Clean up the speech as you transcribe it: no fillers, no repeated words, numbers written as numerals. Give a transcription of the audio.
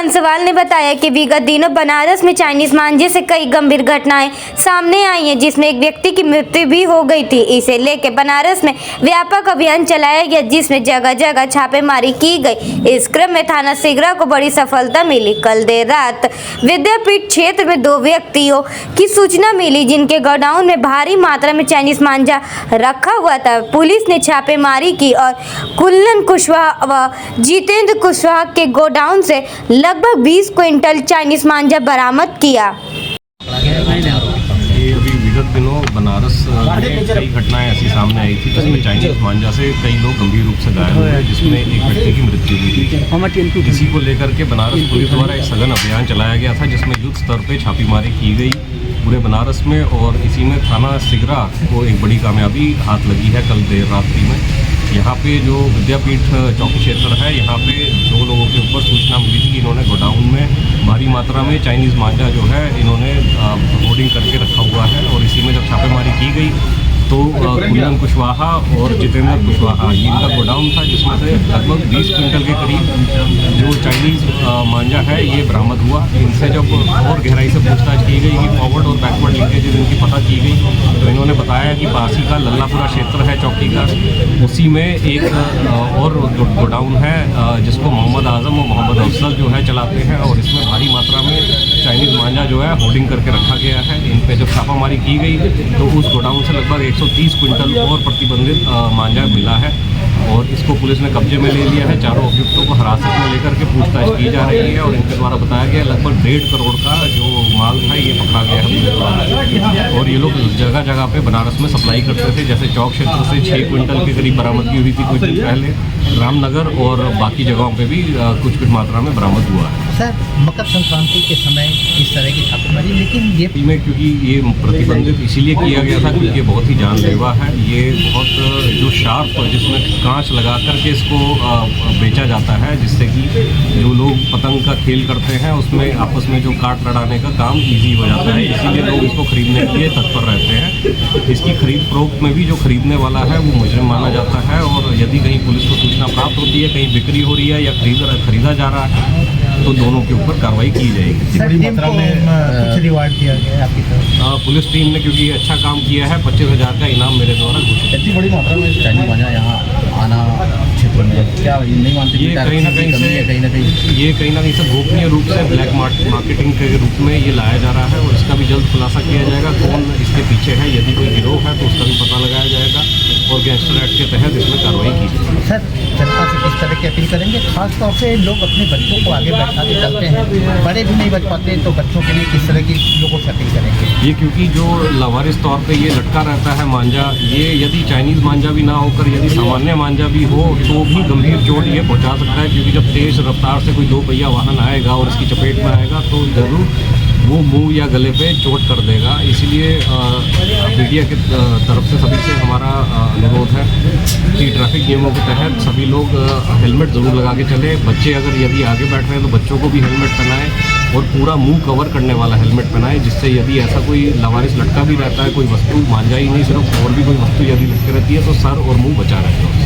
बंसवाल ने बताया कि विगत दिनों बनारस में चाइनीज मांझे से कई गंभीर घटनाएं सामने आई हैं, जिसमें एक व्यक्ति की मृत्यु भी हो गई थी। इसे लेकर बनारस में व्यापक अभियान चलाया गया, जिसमें जगह जगह छापेमारी की गई। इस क्रम में थाना सिगरा को बड़ी सफलता मिली। कल देर रात विद्यापीठ क्षेत्र में 2 व्यक्तियों की सूचना मिली, जिनके गोडाउन में भारी मात्रा में चाइनीज मांझा रखा हुआ था। पुलिस ने छापेमारी की और कुल्लन कुशवाहा व जितेंद्र कुशवाहा के गोडाउन से लगभग 20 क्विंटल चाइनीज मांझा बरामद किया। ये अभी विगत दिनों बनारस में कई घटनाएं ऐसी सामने आई थी जिसमें चाइनीज मांझा से कई लोग गंभीर रूप से घायल हुए, जिसमें एक व्यक्ति की मृत्यु हुई थी। इसी को लेकर के बनारस पुलिस द्वारा एक सघन अभियान चलाया गया था, जिसमें युद्ध स्तर पर छापेमारी की गई पूरे बनारस में, और इसी में थाना सिगरा को एक बड़ी कामयाबी हाथ लगी है। कल देर रात्रि में यहाँ पे जो विद्यापीठ चौकी क्षेत्र है, यहाँ पे 2 लोगों के ऊपर सूचना मिली थी कि इन्होंने गोडाउन में भारी मात्रा में चाइनीज़ मांझा जो है इन्होंने होर्डिंग करके रखा हुआ है। और इसी में जब छापेमारी की गई तो कुल्लन कुशवाहा और जितेंद्र कुशवाहा ये इनका गोडाउन था, जिसमें से लगभग 20 क्विंटल के करीब जो चाइनीज़ मांझा है ये बरामद हुआ। इनसे जब और गहराई से पूछताछ की गई कि फॉरवर्ड और बैकवर्ड लिंकेज इनकी पता की गई, तो इन्होंने बताया कि पास ही का लल्लापुरा क्षेत्र है चौकी का, उसी में एक और गोडाउन है जिसको मोहम्मद आजम और मोहम्मद अफजल जो है चलाते हैं, और इसमें भारी मात्रा में चाइनीज़ मांझा जो है होर्डिंग करके रखा गया है। इन पर जब छापामारी की गई तो उस गोडाउन से लगभग 130 क्विंटल और प्रतिबंधित मांझा मिला है, और इसको पुलिस ने कब्जे में ले लिया है। चारों अभियुक्तों को हिरासत में लेकर के पूछताछ की जा रही है, और इनके द्वारा बताया गया लगभग 1.5 करोड़ का जो माल था ये पकड़ा गया है। और ये लोग जगह जगह पे बनारस में सप्लाई करते थे, जैसे चौक क्षेत्र से 6 क्विंटल के करीब बरामदगी हुई थी कुछ दिन पहले, रामनगर और बाकी जगहों पे भी कुछ मात्रा में बरामद हुआ है। सर, मकर संक्रांति के समय इस तरह की छापेमारी, लेकिन ये में क्योंकि ये प्रतिबंधित इसीलिए किया गया था क्योंकि बहुत ही जानलेवा है। ये बहुत जो शार्प जिसमें कांच लगा करके इसको बेचा जाता है, जिससे कि जो लोग पतंग का खेल करते हैं उसमें आपस में जो काट लड़ाने का काम इजी हो जाता है, इसीलिए लोग इसको खरीदने के लिए तत्पर रहते हैं। इसकी खरीद फरोख्त में भी जो खरीदने वाला है वो मुजरिम माना जाता है, और यदि कहीं पुलिस को सूचना प्राप्त होती है कहीं बिक्री हो रही है या खरीदा जा रहा है तो दोनों के ऊपर कार्रवाई की जाएगी। बड़ी मात्रा में कुछ रिवार्ड दिया गया है आपकी तरफ? पुलिस टीम ने क्योंकि अच्छा काम किया है 25,000 का इनाम मेरे द्वारा घोषित। इतनी बड़ी मात्रा में चाइनीज मांझा यहाँ आना क्षेत्र में क्या नहीं मानते? ये कहीं ना कहीं से गोपनीय रूप से ब्लैक मार्केटिंग के रूप में ये लाया जा रहा है, और इसका भी जल्द खुलासा किया जाएगा कौन इसके पीछे है। यदि कोई गिरोह है तो उसका भी पता लगाया जाएगा, और गैंगस्टर एक्ट के तहत इसमें कार्रवाई की जाएगी। सर, जनता से किस तरह की अपील करेंगे? खासतौर से लोग अपने बच्चों को आगे बैठा के चलते हैं, बड़े भी नहीं बच पाते, तो बच्चों के लिए किस तरह की लोगों से अपील करेंगे? ये क्योंकि जो लावारिस तौर पे ये लटका रहता है मांझा, ये यदि चाइनीज़ मांझा भी ना होकर यदि सामान्य मांझा भी हो तो भी गंभीर चोट ये पहुंचा सकता है, क्योंकि जब तेज़ रफ्तार से कोई 2 पहिया वाहन आएगा और इसकी चपेट में आएगा तो ज़रूर वो मुंह या गले पे चोट कर देगा। इसलिए मीडिया की तरफ से सभी से हमारा अनुरोध है कि ट्रैफिक नियमों के तहत सभी लोग हेलमेट ज़रूर लगा के चले। बच्चे अगर यदि आगे बैठ रहे हैं तो बच्चों को भी हेलमेट पहनाएं, और पूरा मुंह कवर करने वाला हेलमेट पहनाएं, जिससे यदि ऐसा कोई लावारिस लटका भी रहता है, कोई वस्तु मांझा ही नहीं सिर्फ और भी कोई वस्तु यदि लटकी रहती है तो सर और मुँह बचा रहता है।